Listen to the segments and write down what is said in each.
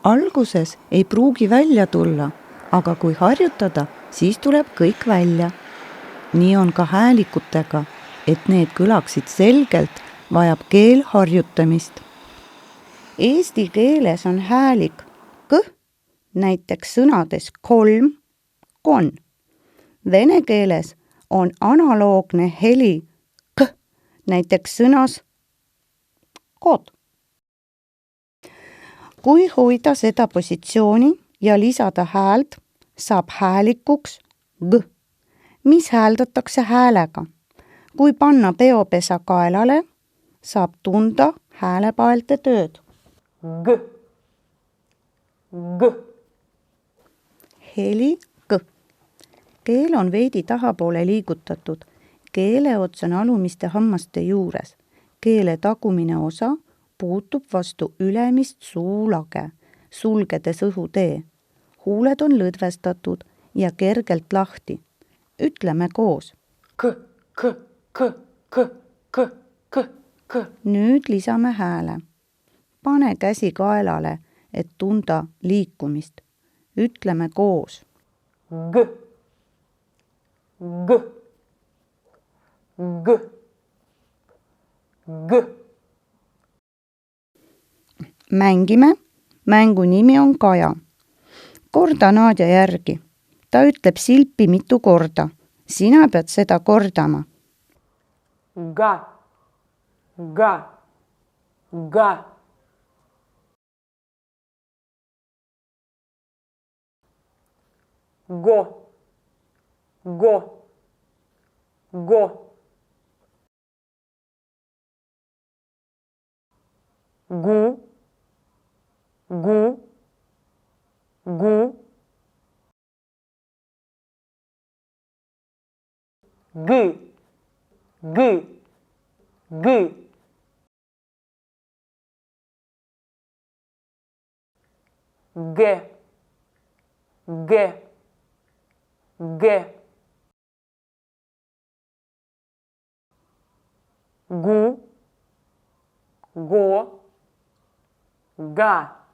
Alguses ei pruugi välja tulla, aga kui harjutada, siis tuleb kõik välja. Nii on ka häälikutega, et need kõlaksid selgelt, vajab keel harjutamist. Eesti keeles on häälik k, näiteks sõnades kolm, kon. Vene keeles on analoogne heli k, näiteks sõnas kod. Kui hoida seda positsiooni ja lisada häält, saab häälikuks g, mis hääldatakse häälega. Kui panna peopesa kaelale, saab tunda häälepaelte tööd. G. G. Heli k. Keel on veidi tahapoole liigutatud. Keeleots on alumiste hammaste juures. Keele tagumine osa puutub vastu ülemist suulage, sulgedes õhutee. Huuled on lõdvestatud ja kergelt lahti. Ütleme koos. K, k, k, k, k, k, k. Nüüd lisame hääle. Pane käsi kaelale, et tunda liikumist. Ütleme koos. G, g, g, g. Mängime. Mängu nimi on Kaja. Korda Nadja järgi. Ta ütleb silpi mitu korda. Sina pead seda kordama. Ga, ga, ga. Go, go, go. Gu, gu, gu. G, g, g. G, g, g. Gu, go, ga.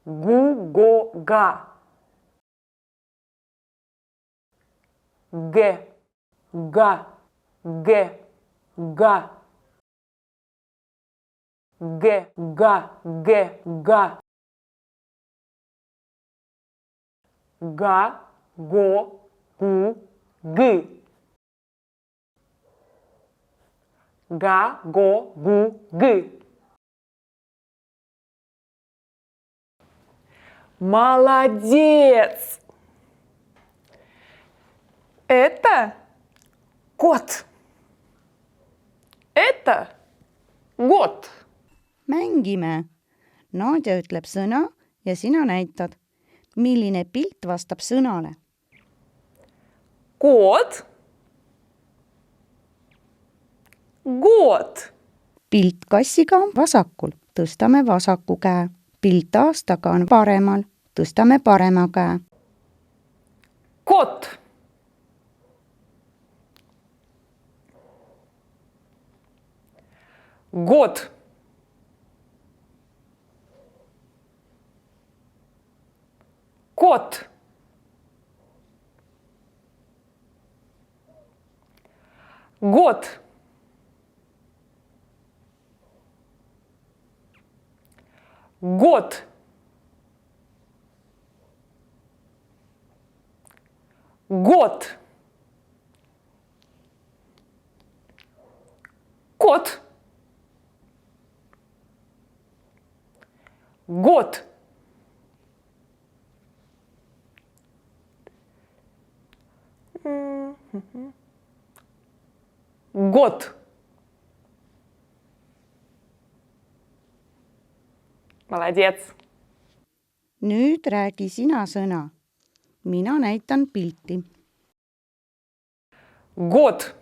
Gu, go, ga. G, ga, g, ga. G, ga, g, ga. Ga, go, gu, g. Ga, go, gu, g. Молодец! Это кот. Это год. Mängime. Nadja ütleb sõna ja sina näitad, milline pilt vastab sõnale. Кот. Год. Pilt kassiga on vasakul. Tõstame vasaku käe. Pilt aastaga on paremal. Tõstame parema käe. Кот. Год. Кот. Год. Год. Год. Кот. Год. Год. Молодец. Nüüd räägi sina sõna. Mina näitan pilti. Год.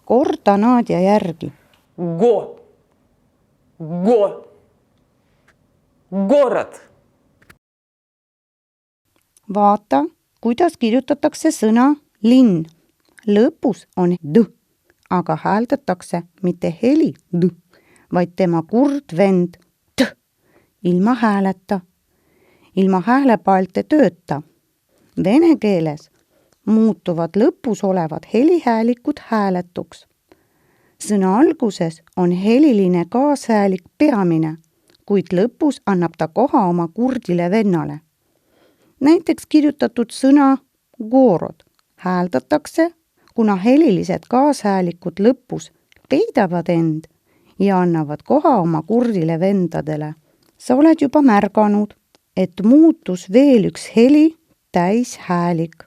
korda Nadja järgi. Го. Го. Город. Vaata, kuidas kirjutatakse sõna linn. Lõpus on d, aga hääldatakse mitte heli d, vaid tema kurdvend t, ilma hääleta. Ilma häälepaelte tööta. Vene keeles muutuvad lõpus olevad helihäälikud hääletuks. Sõna alguses on heliline kaashäälik peamine, kuid lõpus annab ta koha oma kurdile vennale. Näiteks kirjutatud sõna gorod hääldatakse, kuna helilised kaashäälikud lõpus peidavad end ja annavad koha oma kurdile vendadele. Sa oled juba märganud, et muutus veel üks heli täishäälik.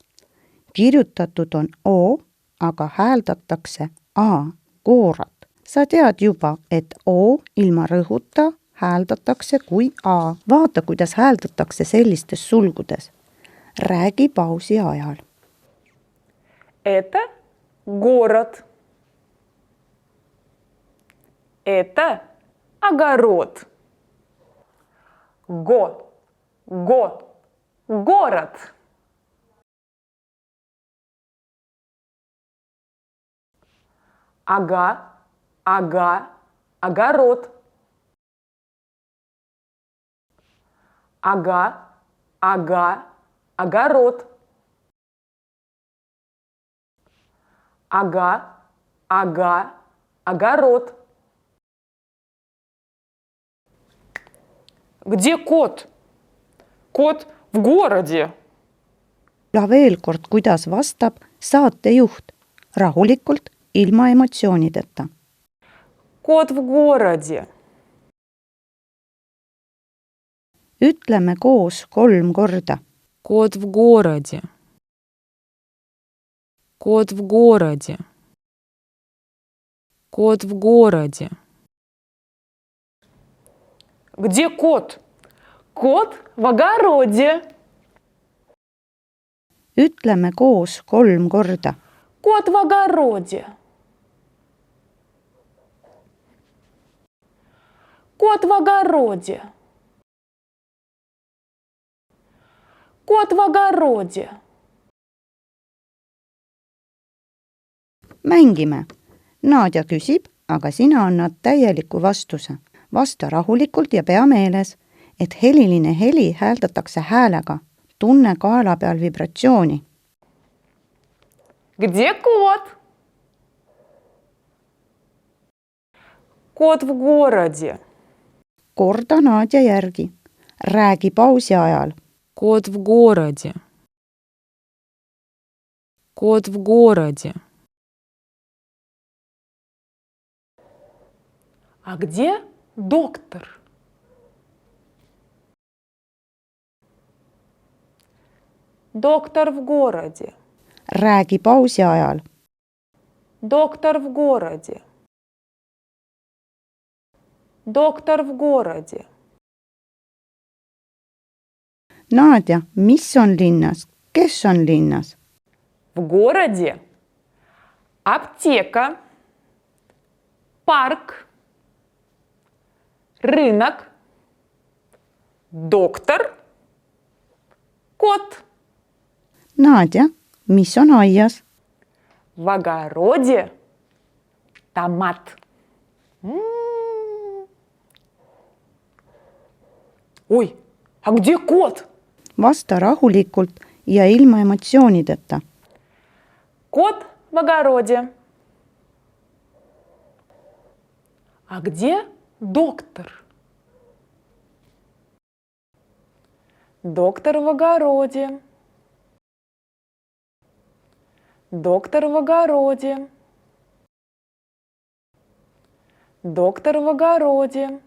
Kirjutatud on o, aga hääldatakse a, goorat. Sa tead juba, et o ilma rõhuta hääldatakse kui a. Vaata, kuidas hääldatakse sellistes sulgudes. Räägi pausi ajal. Это город. Это огород. Город. Ага, огород. Ага, огород. Ага, огород. Где кот? Кот в городе. Veel kord, kuidas vastab saatejuht. Rahulikult, ilma emotsioonideta. Кот в городе. Ütleme koos 3 korda. Кот в городе. Кот в городе. Кот в городе. Где кот? Кот в огороде. Ütleme koos 3 korda. Кот в огороде. Кот в огороде. Кот в огороде. Mängime. Nadja küsib, aga sina annad täieliku vastuse. Vasta rahulikult ja pea meeles, et heliline heli hääldatakse häälega. Tunne kaela peal vibratsiooni. Где кот? Кот в городе. Korda Nadja järgi. Räägi pausi ajal. Кот в городе. Кот в городе. А где доктор? Доктор в городе. Räägi pausi ajal. Доктор в городе. Доктор в городе. Nadja, mis on linnas? Kes on linnas? В городе аптека, парк, рынок, доктор, кот. Nadja, mis on aias? В огороде томат. Ой, а где кот? Vasta rahulikult ja ilma emotsioonideta. Кот в огороде. А где доктор? Доктор в огороде. Доктор в огороде. Доктор в огороде.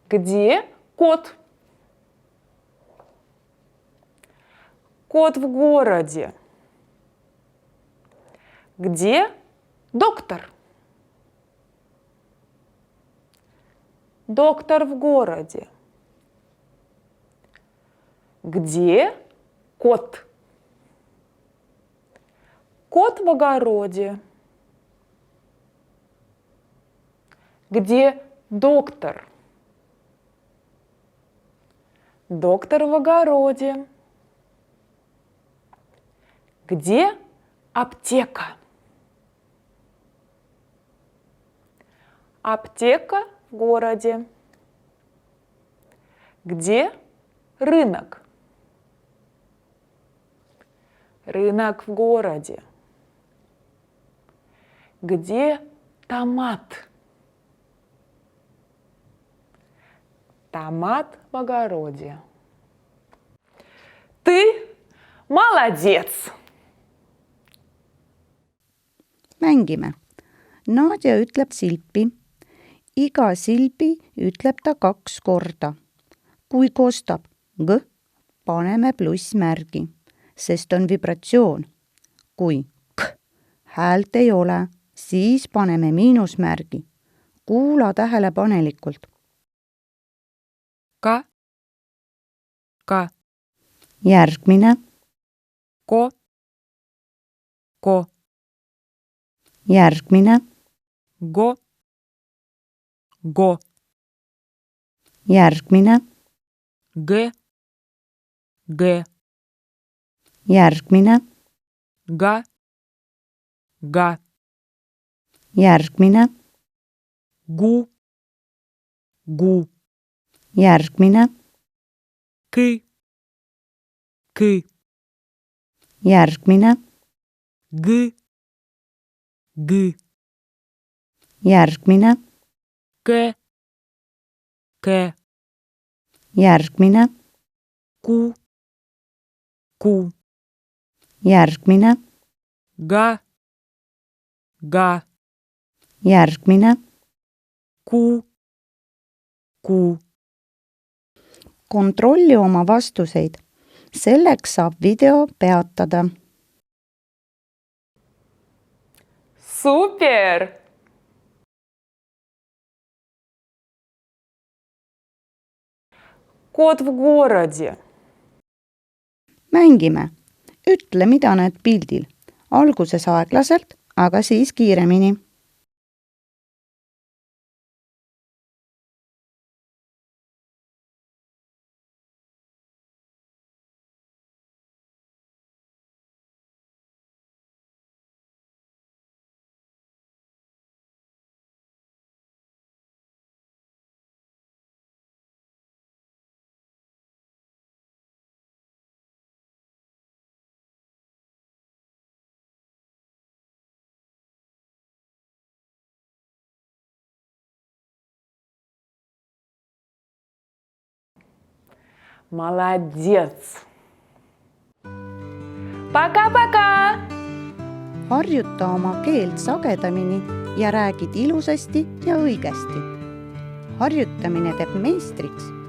Где кот? Кот в городе. Где доктор? Доктор в городе. Где кот? Кот в огороде. Где доктор? Доктор в огороде. Где аптека? Аптека в городе. Где рынок? Рынок в городе. Где томат? Томат в огороде. Ты молодец! mängime. Nadja ütleb silpi. Iga silbi ütleb ta 2 korda. Kui kostab g, paneme plussmärgi, sest on vibratsioon. Kui k häält ei ole, siis paneme miinusmärgi. Kuula tähelepanelikult. Ka. Ka. Järgmine. Ko. Ko. Järgmine. Go. Go. Järgmine. G. G. Järgmine. Ga. Ga. Järgmine. Gu. Gu. Järgmine. Kõ. Kõ. Järgmine. G. G. Järgmine. Kä. Kä. Järgmine. Ku. Ku. Järgmine. Ga. Ga. Järgmine. Ku. Ku. Kontrolli oma vastuseid. Selleks saab video peatada. Супер! Кот в городе. Mängime. Ütle, mida näed pildil. Alguses aeglaselt, aga siis kiiremini. Молодец! Пока-пока! Harjuta oma keelt sagedamini ja räägid ilusasti ja õigesti. Harjutamine teeb meistriks